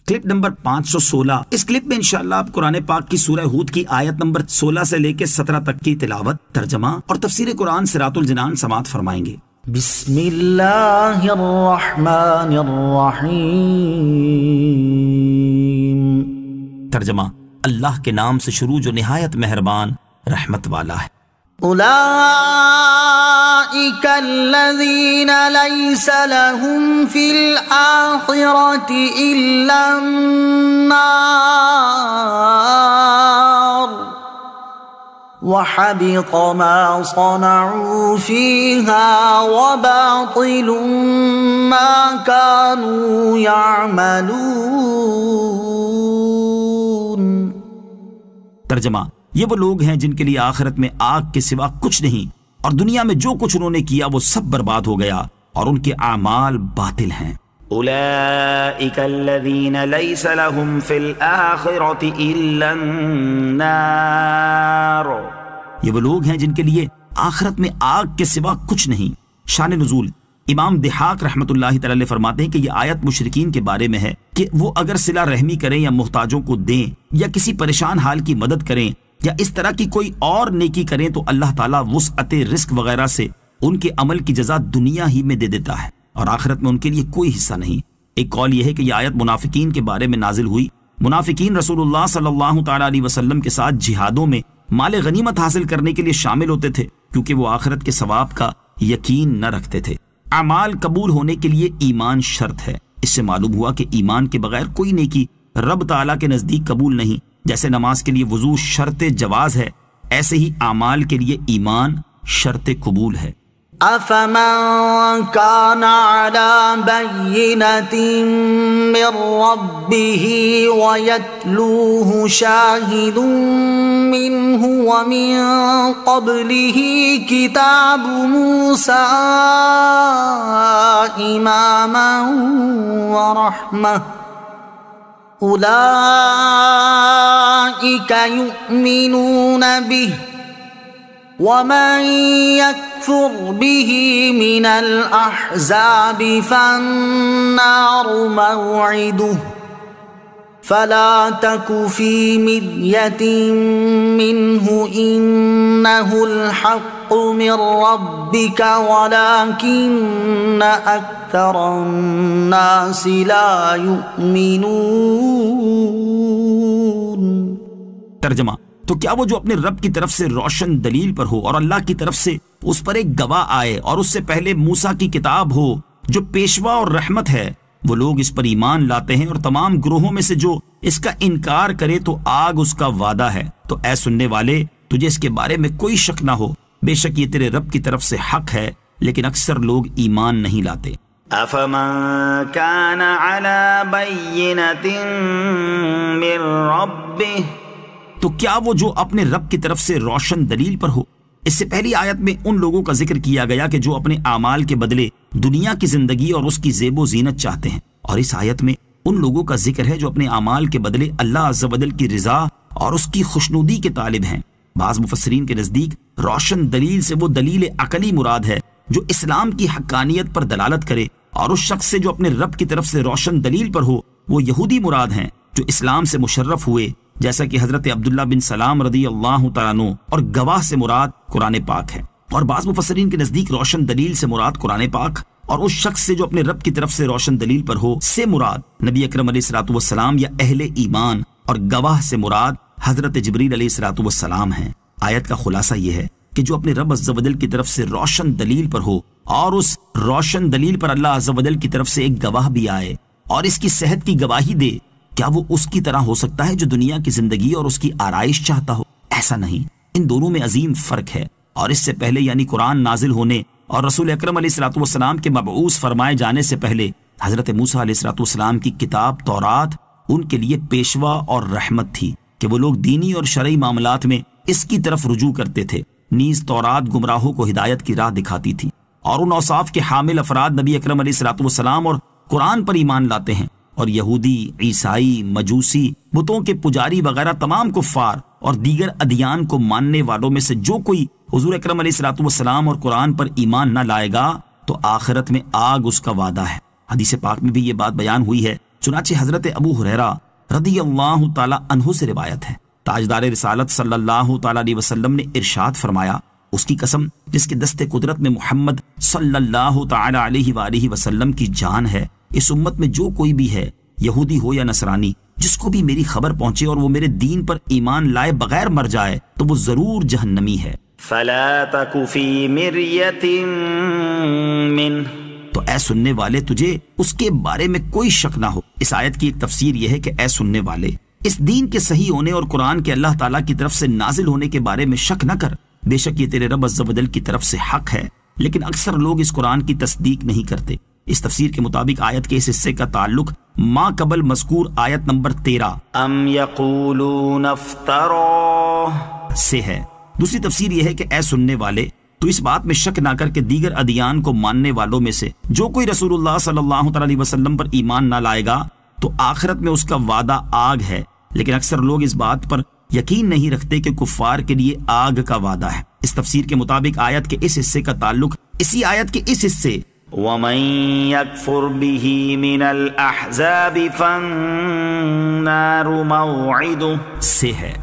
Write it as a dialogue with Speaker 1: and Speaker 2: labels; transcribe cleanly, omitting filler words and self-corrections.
Speaker 1: Clip number 516۔ اس clip میں انشاءاللہ آپ قرآن پاک کی سورہ ہود کی آیت نمبر 16 سے لے کے 17 تک کی تلاوت، ترجمہ اور تفسیر قرآن صراط الجنان سماعت فرمائیں گے۔
Speaker 2: بسم اللہ الرحمن الرحیم۔
Speaker 1: ترجمہ، اللہ کے نام سے شروع جو نہایت مہربان رحمت والا ہے۔
Speaker 2: اولئک الذین لیس لهم فی الآخرۃ الا النار وحبط ما صنعوا فیہا وباطل ما كانوا یعملون۔
Speaker 1: ترجمہ، یہ وہ لوگ ہیں جن کے لیے آخرت میں آگ کے سوا کچھ نہیں، اور دنیا میں جو کچھ انہوں نے کیا وہ سب برباد ہو گیا اور ان کے اعمال باطل ہیں۔
Speaker 3: اولئک الذین لیس لهم فی الآخرۃ الا النار۔
Speaker 1: یہ وہ لوگ ہیں جن کے لیے آخرت میں آگ کے سوا کچھ نہیں۔ شان نزول، امام دحاق رحمۃ اللہ تعالی علیہ فرماتے ہیں کہ یہ آیت مشرکین کے بارے میں ہے کہ وہ اگر صلہ رحمی کریں یا محتاجوں کو دیں یا کسی پریشان حال کی مدد کریں یا اس طرح کی کوئی اور نیکی کریں تو اللہ تعالیٰ وسعت رزق وغیرہ سے ان کے عمل کی جزا دنیا ہی میں دے دیتا ہے اور آخرت میں ان کے لیے کوئی حصہ نہیں۔ ایک قول یہ ہے کہ یہ آیت منافقین کے بارے میں نازل ہوئی۔ منافقین رسول اللہ صلی اللہ تعالیٰ علیہ وسلم کے ساتھ جہادوں میں مال غنیمت حاصل کرنے کے لیے شامل ہوتے تھے کیونکہ وہ آخرت کے ثواب کا یقین نہ رکھتے تھے۔ اعمال قبول ہونے کے لیے ایمان شرط ہے۔ اس سے معلوم ہوا کہ ایمان کے بغیر کوئی نیکی رب تعالیٰ کے نزدیک قبول نہیں۔ جیسے نماز کے لیے وضو شرط جواز ہے، ایسے ہی اعمال کے لیے ایمان شرط قبول ہے۔
Speaker 2: افمن كان على بينة من ربه ويتلوه شاهد منه ومن قبله كتاب موسى إماما ورحمة أولئك يؤمنون به ومن يكفر به من الأحزاب فالنار موعده فلا تك في مرية منه إنه الحق من ربك ولكن أكثر الناس لا يؤمنون۔
Speaker 1: ترجمہ، تو کیا وہ جو اپنے رب کی طرف سے روشن دلیل پر ہو اور اللہ کی طرف سے اس پر ایک گواہ آئے اور اس سے پہلے موسیٰ کی کتاب ہو جو پیشوا اور رحمت ہے، وہ لوگ اس پر ایمان لاتے ہیں، اور تمام گروہوں میں سے جو اس کا انکار کرے تو آگ اس کا وعدہ ہے۔ تو اے سننے والے، تجھے اس کے بارے میں کوئی شک نہ ہو، بے شک یہ تیرے رب کی طرف سے حق ہے، لیکن اکثر لوگ ایمان نہیں لاتے۔
Speaker 3: افمن كان على بينة من ربه،
Speaker 1: تو کیا وہ جو اپنے رب کی طرف سے روشن دلیل پر ہو۔ اس سے پہلی آیت میں ان لوگوں کا ذکر کیا گیا کہ جو اپنے اعمال کے بدلے دنیا کی زندگی اور اس کی زیب و زینت چاہتے ہیں، اور اس آیت میں ان لوگوں کا ذکر ہے جو اپنے اعمال کے بدلے اللہ عز و جل کی رضا اور اس کی خوشنودی کے طالب ہیں۔ بعض مفسرین کے نزدیک روشن دلیل سے وہ دلیل عقلی مراد ہے جو اسلام کی حقانیت پر دلالت کرے، اور اس شخص سے جو اپنے رب کی طرف سے روشن دلیل پر ہو وہ یہودی مراد ہیں جو اسلام سے مشرف ہوئے، جیسا کہ حضرت عبداللہ بن سلام رضی اللہ تعالیٰ عنہ، اور گواہ سے مراد قرآن پاک ہے۔ اور بعض مفسرین کے نزدیک روشن دلیل سے مراد قرآن پاک اور اس شخص سے جو اپنے رب کی طرف سے روشن دلیل پر ہو سے مراد نبی اکرم علیہ الصلوۃ والسلام یا اہل ایمان، اور گواہ سے مراد حضرت جبریل علیہ الصلوۃ والسلام ہیں۔ آیت کا خلاصہ یہ ہے کہ جو اپنے رب عز و جل کی طرف سے روشن دلیل پر ہو اور اس روشن دلیل پر اللہ عز و جل کی طرف سے ایک گواہ بھی آئے اور اس کی صحت کی گواہی دے، کیا وہ اس کی طرح ہو سکتا ہے جو دنیا کی زندگی اور اس کی آرائش چاہتا ہو؟ ایسا نہیں، ان دونوں میں عظیم فرق ہے۔ اور اس سے پہلے یعنی قرآن نازل ہونے اور رسول اکرم علیہ الصلوۃ والسلام کے مبعوث فرمائے جانے سے پہلے حضرت موسیٰ علیہ الصلوۃ والسلام کی کتاب تورات ان کے لیے پیشوا اور رحمت تھی کہ وہ لوگ دینی اور شرعی معاملات میں اس کی طرف رجوع کرتے تھے۔ نیز تورات گمراہوں کو ہدایت کی راہ دکھاتی تھی، اور ان اوصاف کے حامل افراد نبی اکرم علیہ الصلوۃ والسلام اور قرآن پر ایمان لاتے ہیں، اور یہودی، عیسائی، مجوسی، بتوں کے پجاری وغیرہ تمام کفار اور دیگر ادیان کو ماننے والوں میں سے جو کوئی حضور اکرم علیہ الصلوۃ والسلام اور قرآن پر ایمان نہ لائے گا تو آخرت میں آگ اس کا وعدہ ہے۔ حدیث پاک میں بھی یہ بات بیان ہوئی ہے چنانچہ حضرت ابو ہریرہ رضی اللہ تعالی عنہ سے روایت ہے، تاجدار رسالت صلی اللہ تعالی علیہ وسلم نے ارشاد فرمایا، اس کی قسم جس کے دست قدرت میں محمد صلی اللہ تعالی علیہ وآلہ وسلم کی جان ہے، اس امت میں جو کوئی بھی ہے، یہودی ہو یا نصرانی، جس کو بھی میری خبر پہنچے اور وہ میرے دین پر ایمان لائے بغیر مر جائے تو وہ ضرور جہنمی ہے۔
Speaker 3: فلا تک فی مریۃ منہ،
Speaker 1: تو اے سننے والے تجھے اس کے بارے میں کوئی شک نہ ہو۔ اس آیت کی ایک تفسیر یہ ہے کہ اے سننے والے، اس دین کے صحیح ہونے اور قرآن کے اللہ تعالیٰ کی طرف سے نازل ہونے کے بارے میں شک نہ کر، بے شک یہ تیرے رب عز و جل کی طرف سے حق ہے، لیکن اکثر لوگ اس قرآن کی تصدیق نہیں کرتے۔ اس تفسیر کے مطابق آیت کے اس حصے کا تعلق ما قبل مذکور آیت نمبر 13
Speaker 3: ام یقولون افتراہ
Speaker 1: سے ہے۔ دوسری تفسیر یہ ہے کہ اے سننے والے، تو اس بات میں شک نہ کر کہ دیگر ادیان کو ماننے والوں میں سے جو کوئی رسول اللہ صلی اللہ علیہ وسلم پر ایمان نہ لائے گا تو آخرت میں اس کا وعدہ آگ ہے، لیکن اکثر لوگ اس بات پر یقین نہیں رکھتے کہ کفار کے لیے آگ کا وعدہ ہے۔ اس تفسیر کے مطابق آیت کے اس حصے کا تعلق اسی آیت کے اس حصے
Speaker 3: وَمَن يَكْفُرْ بِهِ مِنَ الْأَحْزَابِ فَالنَّارُ مَوْعِدُهُ
Speaker 1: سے ہے۔